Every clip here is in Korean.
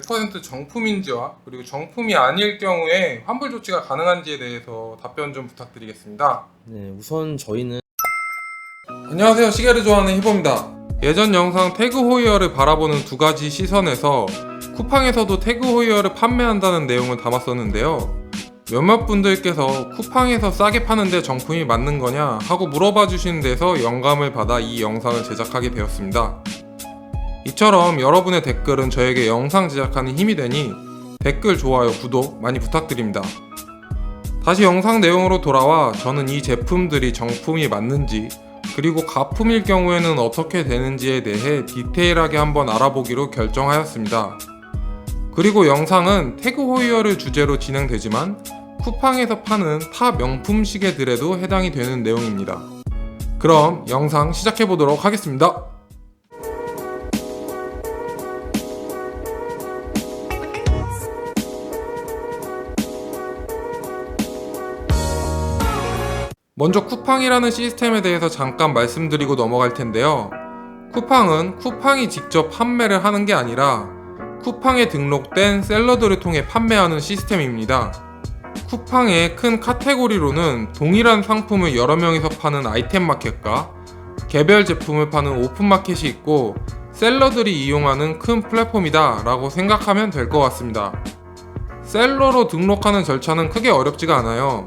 100% 정품인지와 그리고 정품이 아닐 경우에 환불 조치가 가능한지에 대해서 답변 좀 부탁드리겠습니다. 네, 우선 저희는 안녕하세요, 시계를 좋아하는 희보입니다. 예전 영상 태그 호이어를 바라보는 두 가지 시선에서 쿠팡에서도 태그 호이어를 판매한다는 내용을 담았었는데요. 몇몇 분들께서 쿠팡에서 싸게 파는데 정품이 맞는 거냐 하고 물어봐 주시는 데서 영감을 받아 이 영상을 제작하게 되었습니다. 이처럼 여러분의 댓글은 저에게 영상 제작하는 힘이 되니 댓글, 좋아요, 구독 많이 부탁드립니다. 다시 영상 내용으로 돌아와 저는 이 제품들이 정품이 맞는지 그리고 가품일 경우에는 어떻게 되는지에 대해 디테일하게 한번 알아보기로 결정하였습니다. 그리고 영상은 태그 호이어를 주제로 진행되지만 쿠팡에서 파는 타 명품 시계들에도 해당이 되는 내용입니다. 그럼 영상 시작해보도록 하겠습니다. 먼저 쿠팡이라는 시스템에 대해서 잠깐 말씀드리고 넘어갈 텐데요. 쿠팡은 쿠팡이 직접 판매를 하는 게 아니라 쿠팡에 등록된 셀러들을 통해 판매하는 시스템입니다. 쿠팡의 큰 카테고리로는 동일한 상품을 여러 명이서 파는 아이템 마켓과 개별 제품을 파는 오픈 마켓이 있고 셀러들이 이용하는 큰 플랫폼이다 라고 생각하면 될 것 같습니다. 셀러로 등록하는 절차는 크게 어렵지가 않아요.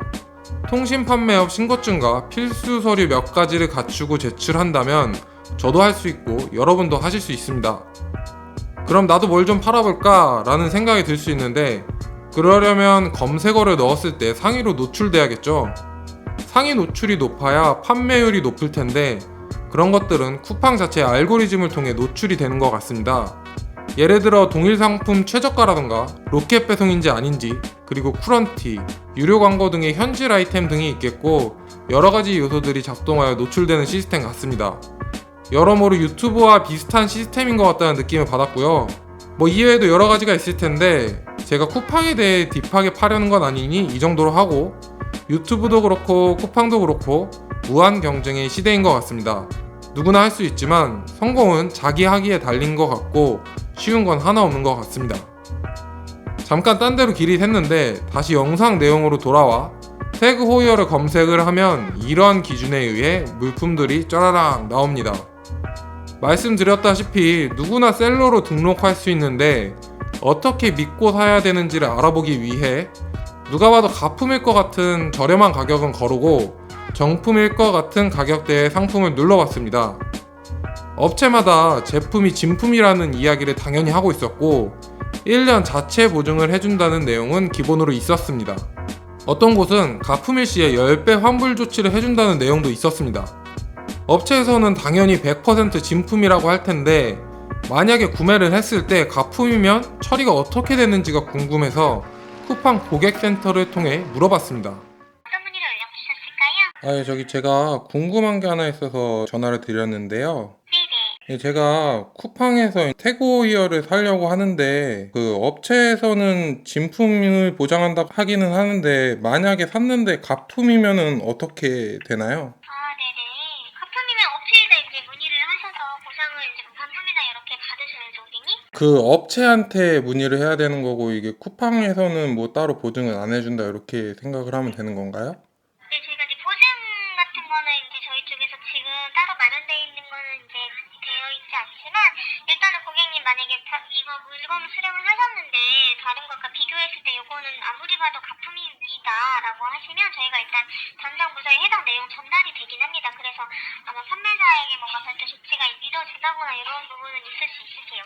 통신 판매업 신고증과 필수 서류 몇 가지를 갖추고 제출한다면 저도 할 수 있고 여러분도 하실 수 있습니다. 그럼 나도 뭘 좀 팔아볼까 라는 생각이 들 수 있는데 그러려면 검색어를 넣었을 때 상위로 노출돼야겠죠. 상위 노출이 높아야 판매율이 높을 텐데 그런 것들은 쿠팡 자체의 알고리즘을 통해 노출이 되는 것 같습니다. 예를 들어 동일 상품 최저가라던가 로켓 배송인지 아닌지 그리고 쿠런티, 유료 광고 등의 현질 아이템 등이 있겠고 여러가지 요소들이 작동하여 노출되는 시스템 같습니다. 여러모로 유튜브와 비슷한 시스템인 것 같다는 느낌을 받았고요. 이외에도 여러가지가 있을 텐데 제가 쿠팡에 대해 딥하게 파려는 건 아니니 이 정도로 하고 유튜브도 그렇고 쿠팡도 그렇고 무한 경쟁의 시대인 것 같습니다. 누구나 할 수 있지만 성공은 자기 하기에 달린 것 같고 쉬운 건 하나 없는 것 같습니다. 잠깐 딴 데로 길이 샜는데 다시 영상 내용으로 돌아와 태그 호이어를 검색을 하면 이러한 기준에 의해 물품들이 쫘라락 나옵니다. 말씀드렸다시피 누구나 셀러로 등록할 수 있는데 어떻게 믿고 사야 되는지를 알아보기 위해 누가 봐도 가품일 것 같은 저렴한 가격은 거르고 정품일 것 같은 가격대의 상품을 눌러봤습니다. 업체마다 제품이 진품이라는 이야기를 당연히 하고 있었고 1년 자체 보증을 해준다는 내용은 기본으로 있었습니다. 어떤 곳은 가품일 시에 10배 환불 조치를 해준다는 내용도 있었습니다. 업체에서는 당연히 100% 진품이라고 할 텐데 만약에 구매를 했을 때 가품이면 처리가 어떻게 되는지가 궁금해서 쿠팡 고객센터를 통해 물어봤습니다. 어떤 문의를 연락주셨을까요? 제가 궁금한 게 하나 있어서 전화를 드렸는데요. 네네. 제가 쿠팡에서 태그 호이어를 사려고 하는데 그 업체에서는 진품을 보장한다고 하기는 하는데 만약에 샀는데 가품이면은 어떻게 되나요? 네네. 가품이면 업체에다 이제 문의를 하셔서 보상을 이제 반품이나 이렇게 받으시는 쪽이니? 그 업체한테 문의를 해야 되는 거고 이게 쿠팡에서는 따로 보증을 안 해준다 이렇게 생각을 하면 되는 건가요? 네, 저희가 이제 보증 같은 거는 이제 저희 쪽에서 지금 따로 마련되어 있는 거는 이제 되어 있지 않지만 일단은 고객님 만약에 이거 물건 수령을 하셨는데 다른 것과 비교했을 때 이거는 아무리 봐도 가품이다라고 하시면 저희가 일단 담당 부서에 해당 내용 전달이 되긴 합니다. 그래서 아마 판매자에게 뭔가 별도 조치가 이뤄진다거나 이런 부분은 있을 수 있으세요.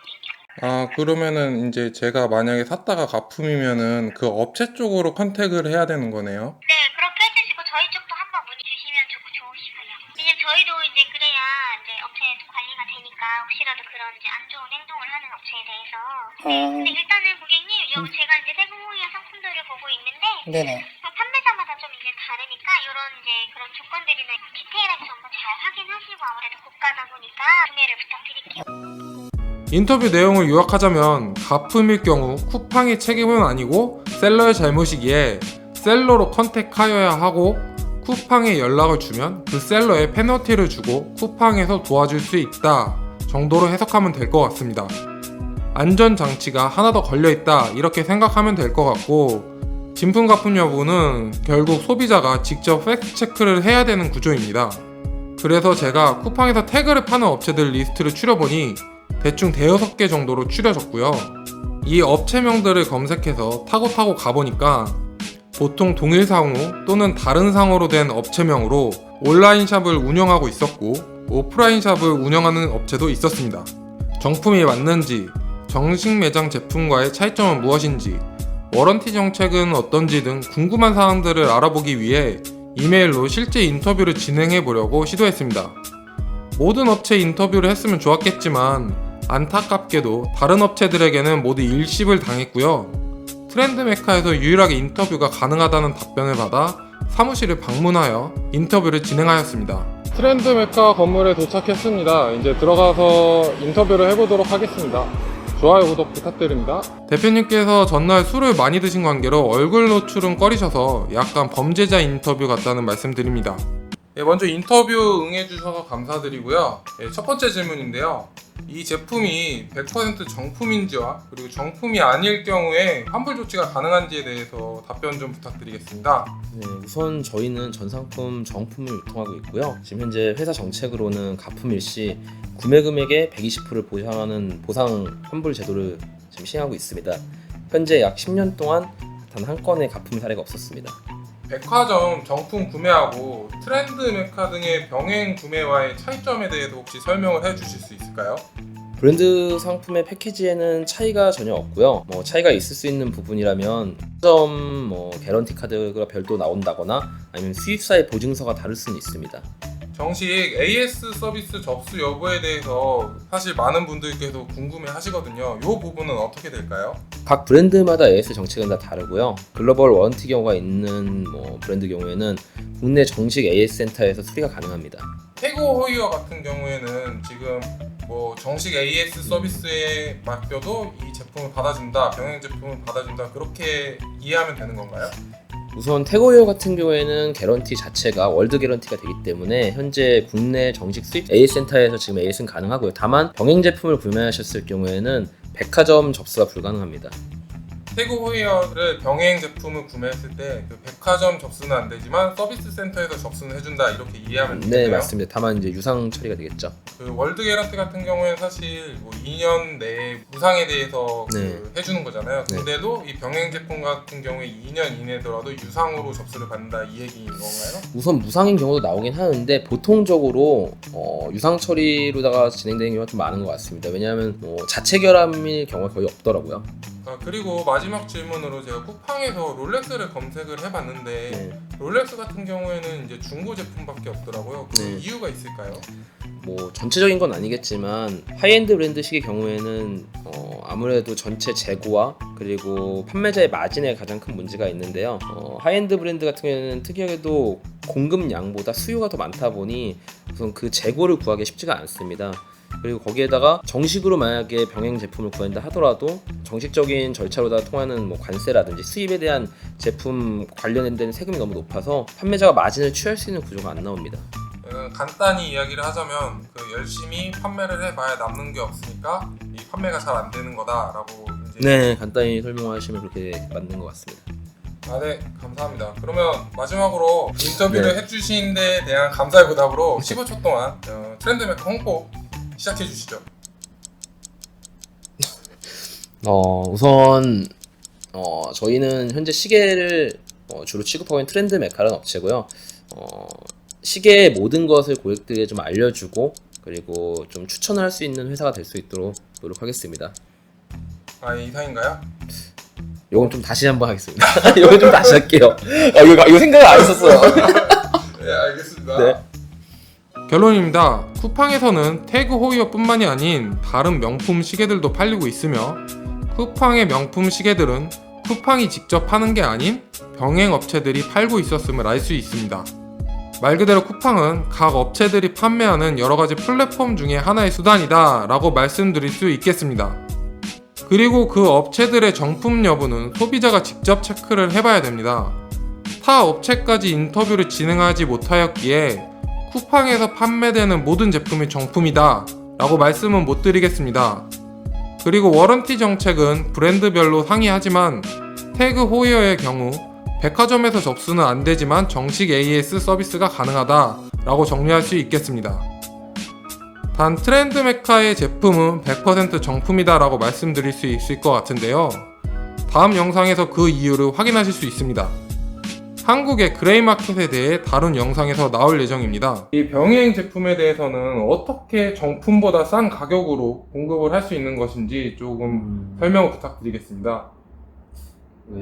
그러면은 이제 제가 만약에 샀다가 가품이면은 그 업체 쪽으로 컨택을 해야 되는 거네요? 네, 그렇게 해주시고 저희 쪽도 한번 문의 주시면 좋으시고요. 왜냐면 저희도 이제 그래야 이제 업체 관리가 되니까 혹시라도 그런 이제 안 좋은 행동을 하는 업체에 대해서. 근데 일단은 고객님, 제가 이제 태그 호이어 상품들을 보고 있는데 네네. 판매자마다 좀 이제 다르니까 이런 이제 그런 조건들이나 디테일하게 전부 잘 확인하시고 아무래도 고가다 보니까 구매를 부탁드릴게요. 인터뷰 내용을 요약하자면 가품일 경우 쿠팡의 책임은 아니고 셀러의 잘못이기에 셀러로 컨택하여야 하고 쿠팡에 연락을 주면 그 셀러에 페널티를 주고 쿠팡에서 도와줄 수 있다 정도로 해석하면 될 것 같습니다. 안전장치가 하나 더 걸려있다 이렇게 생각하면 될 것 같고, 진품 가품 여부는 결국 소비자가 직접 팩트 체크를 해야 되는 구조입니다. 그래서 제가 쿠팡에서 태그를 파는 업체들 리스트를 추려보니 대충 5-6개 정도로 추려졌고요. 이 업체명들을 검색해서 타고 가보니까 보통 동일 상호 또는 다른 상호로 된 업체명으로 온라인 샵을 운영하고 있었고, 오프라인 샵을 운영하는 업체도 있었습니다. 정품이 맞는지, 정식 매장 제품과의 차이점은 무엇인지, 워런티 정책은 어떤지 등 궁금한 사항들을 알아보기 위해 이메일로 실제 인터뷰를 진행해 보려고 시도했습니다. 모든 업체 인터뷰를 했으면 좋았겠지만 안타깝게도 다른 업체들에게는 모두 일십을 당했고요. 트렌드 메카에서 유일하게 인터뷰가 가능하다는 답변을 받아 사무실을 방문하여 인터뷰를 진행하였습니다. 트렌드 메카 건물에 도착했습니다. 이제 들어가서 인터뷰를 해보도록 하겠습니다. 좋아요, 구독 부탁드립니다. 대표님께서 전날 술을 많이 드신 관계로 얼굴 노출은 꺼리셔서 약간 범죄자 인터뷰 같다는 말씀드립니다. 먼저 인터뷰 응해주셔서 감사드리고요. 첫 번째 질문인데요. 이 제품이 100% 정품인지와 그리고 정품이 아닐 경우에 환불 조치가 가능한지에 대해서 답변 좀 부탁드리겠습니다. 네, 우선 저희는 전 상품 정품을 유통하고 있고요. 지금 현재 회사 정책으로는 가품 일시 구매 금액의 120%를 보상하는 보상 환불 제도를 지금 시행하고 있습니다. 현재 약 10년 동안 단 한 건의 가품 사례가 없었습니다. 백화점 정품 구매하고 트렌드 메카 등의 병행 구매와의 차이점에 대해서 혹시 설명을 해주실 수 있을까요? 브랜드 상품의 패키지에는 차이가 전혀 없고요. 차이가 있을 수 있는 부분이라면 점 개런티 카드가 별도 나온다거나 아니면 수입사의 보증서가 다를 수는 있습니다. 정식 AS 서비스 접수 여부에 대해서 사실 많은 분들께서 궁금해 하시거든요. 이 부분은 어떻게 될까요? 각 브랜드마다 AS 정책은 다 다르고요. 글로벌 워런티 경우가 있는 브랜드 경우에는 국내 정식 AS 센터에서 수리가 가능합니다. 태그 호이어 같은 경우에는 지금 정식 AS 서비스에 맡겨도 이 제품을 받아준다, 병행 제품을 받아준다, 그렇게 이해하면 되는 건가요? 우선 태고웨어 같은 경우에는 개런티 자체가 월드 개런티가 되기 때문에 현재 국내 정식 수입 AS 센터에서 지금 AS는 가능하고요. 다만 병행 제품을 구매하셨을 경우에는 백화점 접수가 불가능합니다. 태그 호이어를 병행 제품을 구매했을 때 그 백화점 접수는 안 되지만 서비스 센터에서 접수는 해준다, 이렇게 이해하면 되나요? 네, 맞습니다. 다만 이제 유상 처리가 되겠죠. 그 월드 개런티 같은 경우에는 사실 2년 내에 무상에 대해서 네. 해주는 거잖아요. 네. 근데도 이 병행 제품 같은 경우에 2년 이내더라도 유상으로 접수를 받는다, 이 얘기인 건가요? 우선 무상인 경우도 나오긴 하는데 보통적으로 유상 처리로다가 진행되는 경우가 좀 많은 것 같습니다. 왜냐하면 자체 결함일 경우가 거의 없더라고요. 그리고 마지막 질문으로 제가 쿠팡에서 롤렉스를 검색을 해봤는데 네. 롤렉스 같은 경우에는 이제 중고 제품밖에 없더라고요. 그 네. 이유가 있을까요? 전체적인 건 아니겠지만 하이엔드 브랜드식의 경우에는 아무래도 전체 재고와 그리고 판매자의 마진에 가장 큰 문제가 있는데요. 하이엔드 브랜드 같은 경우에는 특이하게도 공급량보다 수요가 더 많다 보니 우선 그 재고를 구하기 쉽지가 않습니다. 그리고 거기에다가 정식으로 만약에 병행 제품을 구한다 하더라도 정식적인 절차로다 통하는 관세라든지 수입에 대한 제품 관련된 세금이 너무 높아서 판매자가 마진을 취할 수 있는 구조가 안 나옵니다. 간단히 이야기를 하자면 열심히 판매를 해봐야 남는 게 없으니까 이 판매가 잘 안 되는 거다라고 이제. 네, 간단히 설명하시면 그렇게 맞는 것 같습니다. 네, 감사합니다. 그러면 마지막으로 인터뷰를 네. 해주신 데 대한 감사의 보답으로 15초 동안 트렌드 메카 홍보 시작해 주시죠. 우선 저희는 현재 시계를 주로 취급하고 있는 트렌드 메카라는 업체고요. 시계의 모든 것을 고객들에게 좀 알려주고 그리고 좀 추천을 할 수 있는 회사가 될 수 있도록 노력하겠습니다. 이상인가요? 요건 좀 다시 한번 하겠습니다. 요건 좀 다시 할게요. 이거 생각을 안 했었어요. 네, 알겠습니다. 네. 결론입니다. 쿠팡에서는 태그 호이어뿐만이 아닌 다른 명품 시계들도 팔리고 있으며 쿠팡의 명품 시계들은 쿠팡이 직접 파는 게 아닌 병행 업체들이 팔고 있었음을 알 수 있습니다. 말 그대로 쿠팡은 각 업체들이 판매하는 여러가지 플랫폼 중에 하나의 수단이다 라고 말씀드릴 수 있겠습니다. 그리고 그 업체들의 정품 여부는 소비자가 직접 체크를 해봐야 됩니다. 타 업체까지 인터뷰를 진행하지 못하였기에 쿠팡에서 판매되는 모든 제품이 정품이다 라고 말씀은 못 드리겠습니다. 그리고 워런티 정책은 브랜드별로 상이하지만 태그 호이어의 경우 백화점에서 접수는 안 되지만 정식 AS 서비스가 가능하다라고 정리할 수 있겠습니다. 단 트렌드 메카의 제품은 100% 정품이다라고 말씀드릴 수 있을 것 같은데요. 다음 영상에서 그 이유를 확인하실 수 있습니다. 한국의 그레이마켓에 대해 다룬 영상에서 나올 예정입니다. 이 병행 제품에 대해서는 어떻게 정품보다 싼 가격으로 공급을 할 수 있는 것인지 조금 설명을 부탁드리겠습니다.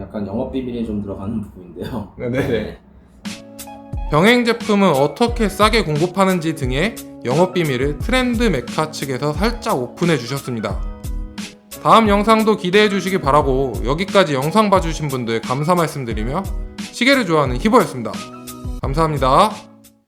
약간 영업 비밀이 좀 들어가는 부분인데요. 네네. 병행 제품은 어떻게 싸게 공급하는지 등의 영업 비밀을 트렌드 메카 측에서 살짝 오픈해 주셨습니다. 다음 영상도 기대해 주시기 바라고 여기까지 영상 봐주신 분들 감사 말씀드리며 시계를 좋아하는 히버였습니다. 감사합니다.